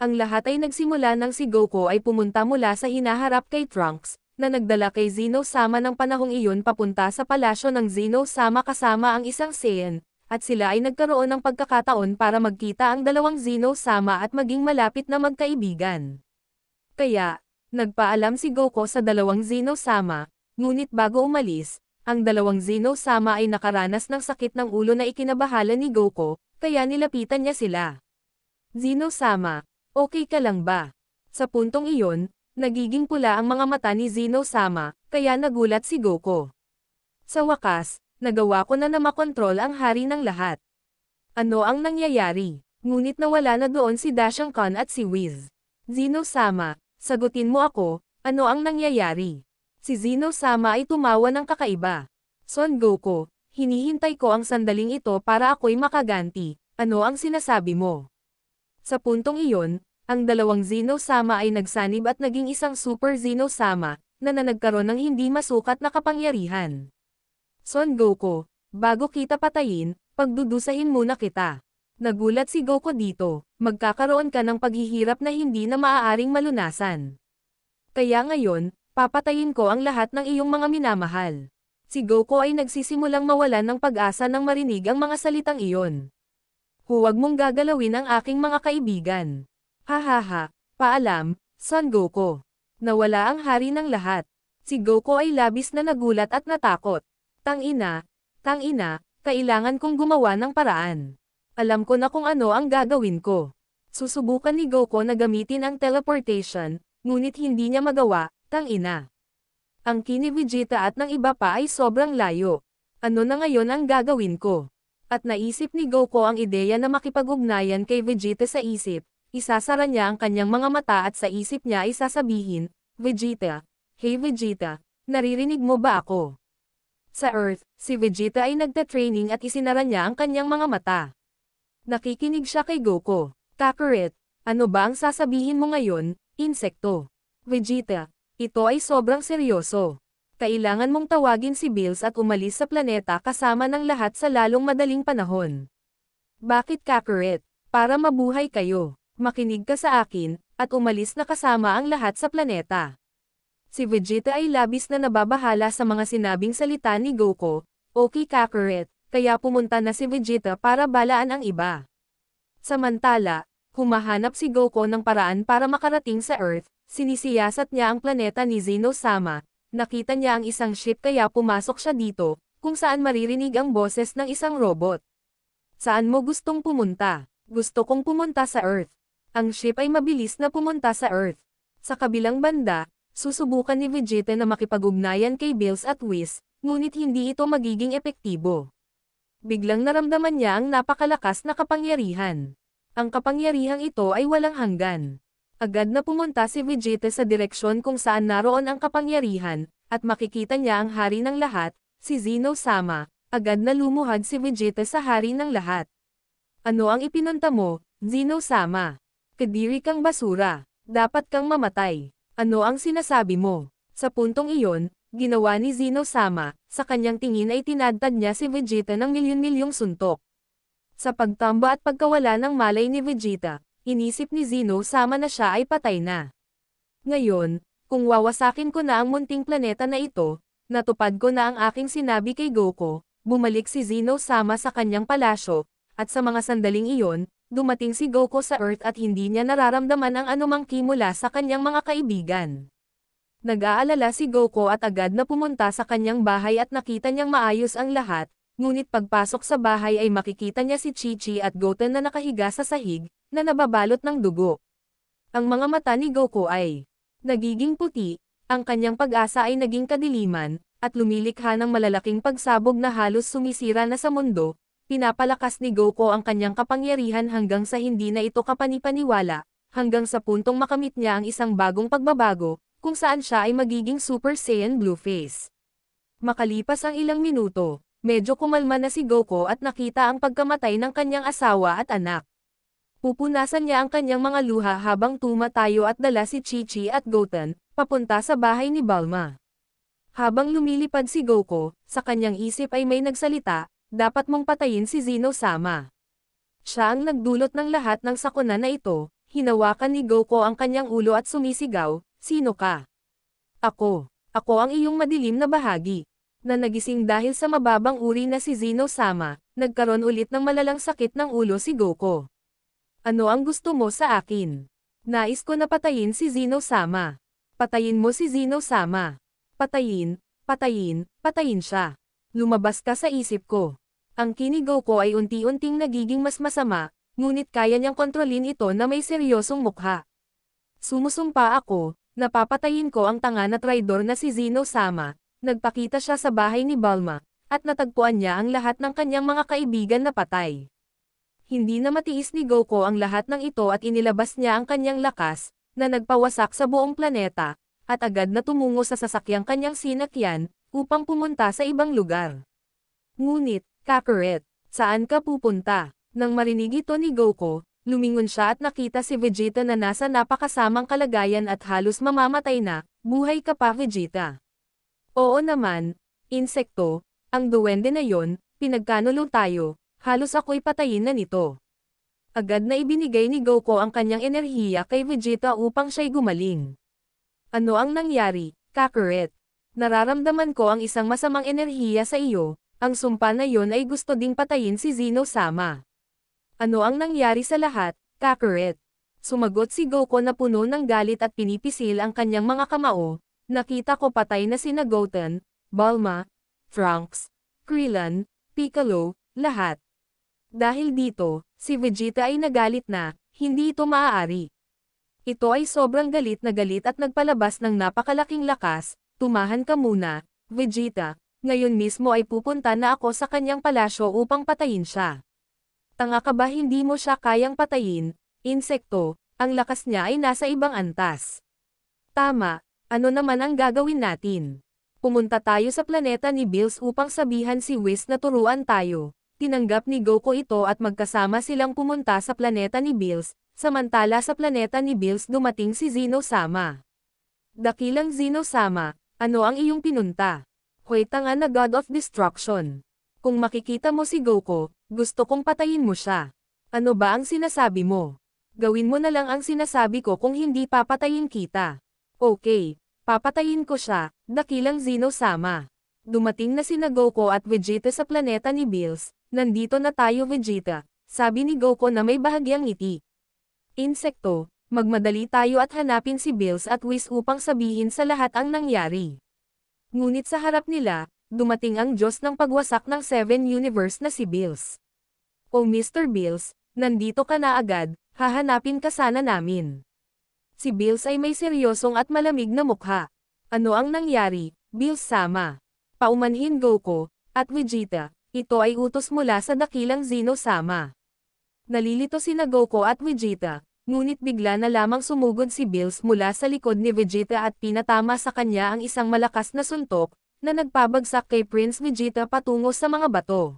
Ang lahat ay nagsimula nang si Goku ay pumunta mula sa hinaharap kay Trunks, na nagdala kay Zeno-sama ng panahong iyon papunta sa palasyo ng Zeno-sama kasama ang isang Saiyan, at sila ay nagkaroon ng pagkakataon para magkita ang dalawang Zeno-sama at maging malapit na magkaibigan. Kaya, nagpaalam si Goku sa dalawang Zeno-sama, ngunit bago umalis, ang dalawang Zeno-sama ay nakaranas ng sakit ng ulo na ikinabahala ni Goku, kaya nilapitan niya sila. Zeno-sama, okay ka lang ba? Sa puntong iyon, nagiging pula ang mga mata ni Zeno-sama, kaya nagulat si Goku. Sa wakas, nagawa ko na makontrol ang hari ng lahat. Ano ang nangyayari? Ngunit nawala na doon si Dashang Khan at si Whis. Zeno-sama, sagutin mo ako, ano ang nangyayari? Si Zeno-sama ay tumawa ng kakaiba. Son Goku, hinihintay ko ang sandaling ito para ako'y makaganti, ano ang sinasabi mo? Sa puntong iyon, ang dalawang Zeno-sama ay nagsanib at naging isang Super Zeno-sama, na nagkaroon ng hindi masukat na kapangyarihan. Son Goku, bago kita patayin, pagdudusahin muna kita. Nagulat si Goku dito, magkakaroon ka ng paghihirap na hindi na maaaring malunasan. Kaya ngayon, papatayin ko ang lahat ng iyong mga minamahal. Si Goku ay nagsisimulang mawalan ng pag-asa nang marinig ang mga salitang iyon. Huwag mong gagalawin ang aking mga kaibigan. Hahaha, paalam, Son Goku. Nawala ang hari ng lahat. Si Goku ay labis na nagulat at natakot. Tangina, kailangan kong gumawa ng paraan. Alam ko na kung ano ang gagawin ko. Susubukan ni Goku na gamitin ang teleportation, ngunit hindi niya magawa, tangina. Ang ki ni Vegeta at ng iba pa ay sobrang layo. Ano na ngayon ang gagawin ko? At naisip ni Goku ang ideya na makipag-ugnayan kay Vegeta sa isip, isasara niya ang kanyang mga mata at sa isip niya ay sasabihin, Vegeta, hey Vegeta, naririnig mo ba ako? Sa Earth, si Vegeta ay nagta-training at isinara niya ang kanyang mga mata. Nakikinig siya kay Goku. Kakarot, ano ba ang sasabihin mo ngayon, insekto? Vegeta, ito ay sobrang seryoso. Kailangan mong tawagin si Bills at umalis sa planeta kasama ng lahat sa lalong madaling panahon. Bakit Kakarot? Para mabuhay kayo. Makinig ka sa akin, at umalis na kasama ang lahat sa planeta. Si Vegeta ay labis na nababahala sa mga sinabing salita ni Goku. Okay Kakarot, kaya pumunta na si Vegeta para balaan ang iba. Samantala, humahanap si Goku ng paraan para makarating sa Earth, sinisiyasat niya ang planeta ni Zeno-sama. Nakita niya ang isang ship kaya pumasok siya dito, kung saan maririnig ang boses ng isang robot. Saan mo gustong pumunta? Gusto kong pumunta sa Earth. Ang ship ay mabilis na pumunta sa Earth. Sa kabilang banda, susubukan ni Vegeta na makipag-ugnayan kay Bills at Whis, ngunit hindi ito magiging epektibo. Biglang naramdaman niya ang napakalakas na kapangyarihan. Ang kapangyarihang ito ay walang hanggan. Agad na pumunta si Vegeta sa direksyon kung saan naroon ang kapangyarihan, at makikita niya ang hari ng lahat, si Zeno-sama. Agad na lumuhad si Vegeta sa hari ng lahat. Ano ang ipinunta mo, Zeno-sama? Kadiri kang basura. Dapat kang mamatay. Ano ang sinasabi mo? Sa puntong iyon, ginawa ni Zeno-sama, sa kanyang tingin ay tinadtad niya si Vegeta ng milyon-milyong suntok. Sa pagtamba at pagkawala ng malay ni Vegeta, inisip ni Zeno-sama na siya ay patay na. Ngayon, kung wawasakin ko na ang munting planeta na ito, natupad ko na ang aking sinabi kay Goku, bumalik si Zeno-sama sa kanyang palasyo, at sa mga sandaling iyon, dumating si Goku sa Earth at hindi niya nararamdaman ang anumang ki mula sa kanyang mga kaibigan. Nag-aalala si Goku at agad na pumunta sa kanyang bahay at nakita niyang maayos ang lahat, ngunit pagpasok sa bahay ay makikita niya si Chi-Chi at Goten na nakahiga sa sahig, na nababalot ng dugo. Ang mga mata ni Goku ay nagiging puti, ang kanyang pag-asa ay naging kadiliman, at lumilikha ng malalaking pagsabog na halos sumisira na sa mundo. Pinapalakas ni Goku ang kanyang kapangyarihan hanggang sa hindi na ito kapanipaniwala, hanggang sa puntong makamit niya ang isang bagong pagbabago, kung saan siya ay magiging Super Saiyan Blue Face. Makalipas ang ilang minuto, medyo kumalma na si Goku at nakita ang pagkamatay ng kanyang asawa at anak. Pupunasan niya ang kanyang mga luha habang tumatayo at dala si Chi-Chi at Goten, papunta sa bahay ni Bulma. Habang lumilipad si Goku, sa kanyang isip ay may nagsalita, dapat mong patayin si Zeno-sama. Siya ang nagdulot ng lahat ng sakuna na ito, Hinawakan ni Goku ang kanyang ulo at sumisigaw, "Sino ka?" "Ako. Ako ang iyong madilim na bahagi." Na nagising dahil sa mababang uri na si Zeno-sama, nagkaroon ulit ng malalang sakit ng ulo si Goku. "Ano ang gusto mo sa akin? Nais ko na patayin si Zeno-sama." "Patayin mo si Zeno-sama." "Patayin, patayin, patayin siya. Lumabas ka sa isip ko." Ang ki ni Goku ay unti-unting nagiging mas masama, ngunit kaya niyang kontrolin ito na may seryosong mukha. "Sumusumpa ako, napapatayin ko ang tanga na traidor na si Zeno-sama." Nagpakita siya sa bahay ni Bulma, at natagpuan niya ang lahat ng kanyang mga kaibigan na patay. Hindi na matiis ni Goku ang lahat ng ito at inilabas niya ang kanyang lakas, na nagpawasak sa buong planeta, at agad na tumungo sa sasakyang kanyang sinakyan, upang pumunta sa ibang lugar. Ngunit, Kakarot, saan ka pupunta? Nang marinig ito ni Goku, lumingon siya at nakita si Vegeta na nasa napakasamang kalagayan at halos mamamatay na. "Buhay ka pa, Vegeta." "Oo naman, insekto, ang duwende na yon, pinagkanulo tayo, halos ako'y patayin na nito." Agad na ibinigay ni Goku ang kanyang enerhiya kay Vegeta upang siya'y gumaling. "Ano ang nangyari, Kakarot? Nararamdaman ko ang isang masamang enerhiya sa iyo, ang sumpa na yon ay gusto ding patayin si Zeno-sama." "Ano ang nangyari sa lahat, Kakarot?" Sumagot si Goku na puno ng galit at pinipisil ang kanyang mga kamao. "Nakita ko patay na sina Goten, Bulma, Trunks, Krillin, Piccolo, lahat." Dahil dito, si Vegeta ay nagalit na, hindi ito maaari. Ito ay sobrang galit at nagpalabas ng napakalaking lakas. "Tumahan ka muna, Vegeta, ngayon mismo ay pupunta na ako sa kanyang palasyo upang patayin siya." "Tanga ka ba, hindi mo siya kayang patayin, insekto, ang lakas niya ay nasa ibang antas." "Tama. Ano naman ang gagawin natin? Pumunta tayo sa planeta ni Bills upang sabihan si Whis na turuan tayo." Tinanggap ni Goku ito at magkasama silang pumunta sa planeta ni Bills, samantala sa planeta ni Bills dumating si Zeno-sama. "Dakilang Zeno-sama, ano ang iyong pinunta?" "Hoy tanga na God of Destruction. Kung makikita mo si Goku, gusto kong patayin mo siya. Ano ba ang sinasabi mo? Gawin mo na lang ang sinasabi ko kung hindi papatayin kita." "Okay. Papatayin ko siya, dakilang Zeno-sama." Dumating na sina Goku at Vegeta sa planeta ni Bills. "Nandito na tayo, Vegeta," sabi ni Goku na may bahagyang ngiti. "Insekto, magmadali tayo at hanapin si Bills at Whis upang sabihin sa lahat ang nangyari." Ngunit sa harap nila, dumating ang Diyos ng pagwasak ng Seven Universe na si Bills. "Oh Mr. Bills, nandito ka na agad, hahanapin ka sana namin." Si Bills ay may seryosong at malamig na mukha. "Ano ang nangyari, Bills-sama?" Paumanhin Goku, at Vegeta, ito ay utos mula sa dakilang Zeno-sama. Nalilito sina Goku at Vegeta, ngunit bigla na lamang sumugod si Bills mula sa likod ni Vegeta at pinatama sa kanya ang isang malakas na suntok, na nagpabagsak kay Prince Vegeta patungo sa mga bato.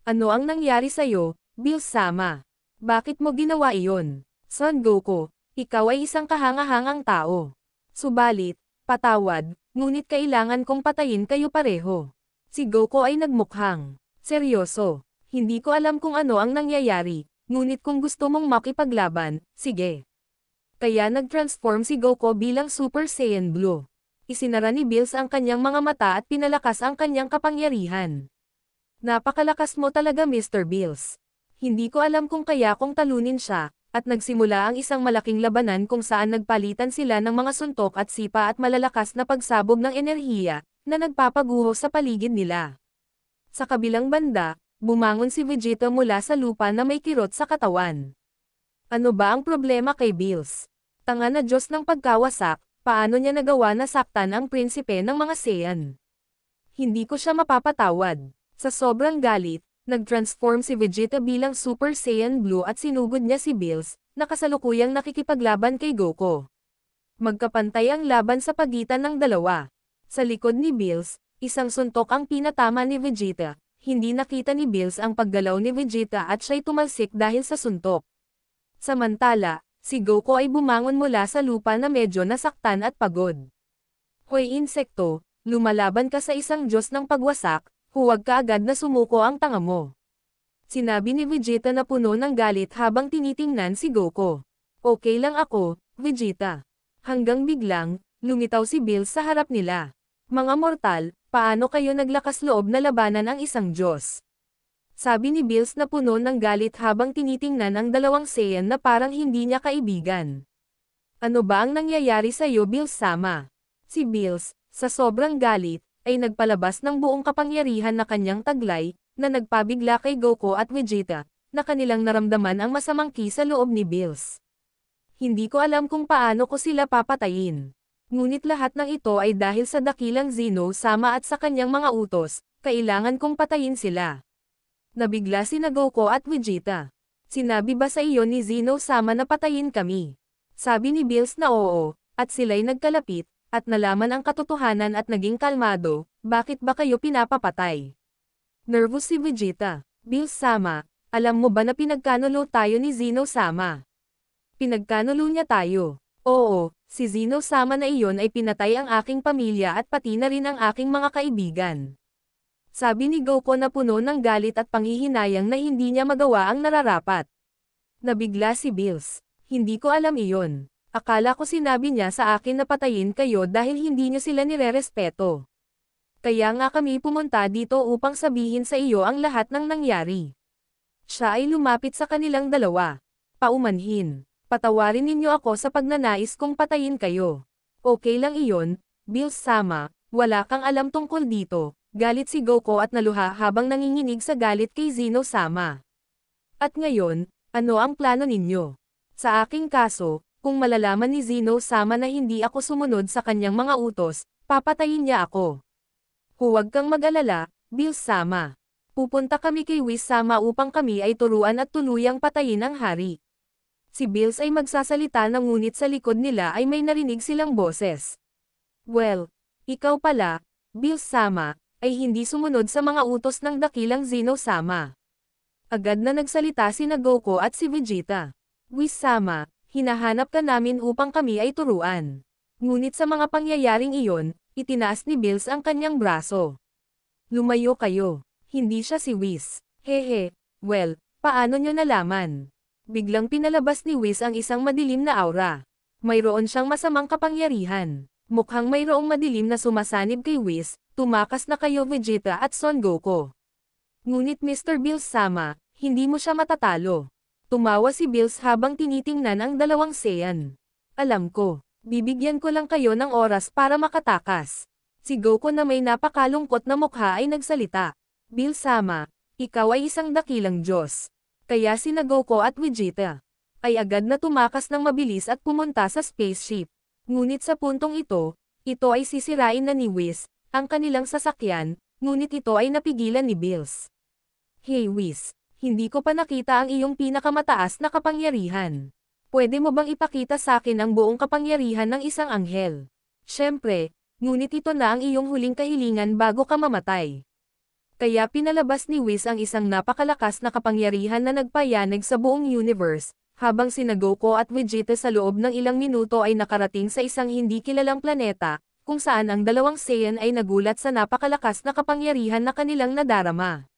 "Ano ang nangyari sa'yo, Bills-sama? Bakit mo ginawa iyon?" "Son Goku, ikaw ay isang kahangahangang tao. Subalit, patawad, ngunit kailangan kong patayin kayo pareho." Si Goku ay nagmukhang seryoso. "Hindi ko alam kung ano ang nangyayari, ngunit kung gusto mong makipaglaban, sige." Kaya nag-transform si Goku bilang Super Saiyan Blue. Isinara ni Bills ang kanyang mga mata at pinalakas ang kanyang kapangyarihan. "Napakalakas mo talaga, Mr. Bills. Hindi ko alam kung kaya kong talunin siya." At nagsimula ang isang malaking labanan kung saan nagpalitan sila ng mga suntok at sipa at malalakas na pagsabog ng enerhiya, na nagpapaguho sa paligid nila. Sa kabilang banda, bumangon si Vegeta mula sa lupa na may kirot sa katawan. "Ano ba ang problema kay Bills? Tanga na Diyos ng pagkawasak, paano niya nagawa na saktan ang prinsipe ng mga Saiyan? Hindi ko siya mapapatawad." Sa sobrang galit, nag-transform si Vegeta bilang Super Saiyan Blue at sinugod niya si Bills, na kasalukuyang nakikipaglaban kay Goku. Magkapantay ang laban sa pagitan ng dalawa. Sa likod ni Bills, isang suntok ang pinatama ni Vegeta. Hindi nakita ni Bills ang paggalaw ni Vegeta at siya'y tumalsik dahil sa suntok. Samantala, si Goku ay bumangon mula sa lupa na medyo nasaktan at pagod. "Hoy insekto, lumalaban ka sa isang Diyos ng pagwasak, huwag ka agad na sumuko ang tanga mo." Sinabi ni Vegeta na puno ng galit habang tinitingnan si Goku. Okay lang ako, Vegeta. Hanggang biglang, lumitaw si Bills sa harap nila. Mga mortal, paano kayo naglakas loob na labanan ang isang Diyos? Sabi ni Bills na puno ng galit habang tinitingnan ang dalawang Saiyan na parang hindi niya kaibigan. Ano ba ang nangyayari sa iyo, Bills-sama? Si Bills, sa sobrang galit, ay nagpalabas ng buong kapangyarihan na kanyang taglay, na nagpabigla kay Goku at Vegeta, na kanilang naramdaman ang masamang ki sa loob ni Bills. Hindi ko alam kung paano ko sila papatayin. Ngunit lahat ng ito ay dahil sa dakilang Zeno-sama at sa kanyang mga utos, kailangan kong patayin sila. Nabigla sina Goku at Vegeta. Sinabi ba sa iyo ni Zeno-sama na patayin kami? Sabi ni Bills na oo, at sila'y nagkalapit, at nalaman ang katotohanan at naging kalmado, bakit ba kayo pinapapatay? Nervous si Vegeta. Bills-sama, alam mo ba na pinagkanulo tayo ni Zeno-sama? Pinagkanulo niya tayo. Oo, si Zeno-sama na iyon ay pinatay ang aking pamilya at pati na rin ang aking mga kaibigan. Sabi ni Goku na puno ng galit at panghihinayang na hindi niya magawa ang nararapat. Nabigla si Bills. Hindi ko alam iyon. Akala ko sinabi niya sa akin na patayin kayo dahil hindi niyo sila nirerespeto. Kaya nga kami pumunta dito upang sabihin sa iyo ang lahat ng nangyari. Siya ay lumapit sa kanilang dalawa. Paumanhin. Patawarin ninyo ako sa pagnanais kong patayin kayo. Okay lang iyon, Bills-sama, wala kang alam tungkol dito. Galit si Goku at naluha habang nanginginig sa galit kay Zeno-sama. At ngayon, ano ang plano ninyo? Sa aking kaso, kung malalaman ni Zeno-sama na hindi ako sumunod sa kanyang mga utos, papatayin niya ako. Huwag kang mag-alala, Bills-sama. Pupunta kami kay Whis-sama upang kami ay turuan at tuluyang patayin ang hari. Si Bills ay magsasalita na ngunit sa likod nila ay may narinig silang boses. Well, ikaw pala, Bills-sama, ay hindi sumunod sa mga utos ng dakilang Zeno-sama. Agad na nagsalita sina Goku at si Vegeta. Whis-sama, hinahanap ka namin upang kami ay turuan. Ngunit sa mga pangyayaring iyon, itinaas ni Bills ang kanyang braso. Lumayo kayo. Hindi siya si Whis. Hehe, well, paano nyo nalaman? Biglang pinalabas ni Whis ang isang madilim na aura. Mayroon siyang masamang kapangyarihan. Mukhang mayroong madilim na sumasanib kay Whis, tumakas na kayo Vegeta at Son Goku. Ngunit Mr. Bills-sama, hindi mo siya matatalo. Tumawa si Bills habang tinitingnan ang dalawang Saiyan. Alam ko, bibigyan ko lang kayo ng oras para makatakas. Si Goku na may napakalungkot na mukha ay nagsalita. Bills-sama, ikaw ay isang dakilang Diyos. Kaya sina Goku at Vegeta ay agad na tumakas ng mabilis at pumunta sa spaceship. Ngunit sa puntong ito ay sisirain na ni Whis, ang kanilang sasakyan, ngunit ito ay napigilan ni Bills. Hey Whis, hindi ko pa nakita ang iyong pinakamataas na kapangyarihan. Pwede mo bang ipakita sa akin ang buong kapangyarihan ng isang anghel? Siyempre, ngunit ito na ang iyong huling kahilingan bago ka mamatay. Kaya pinalabas ni Whis ang isang napakalakas na kapangyarihan na nagpayanig sa buong universe, habang sina Goku at Vegeta sa loob ng ilang minuto ay nakarating sa isang hindi kilalang planeta, kung saan ang dalawang Saiyan ay nagulat sa napakalakas na kapangyarihan na kanilang nadarama.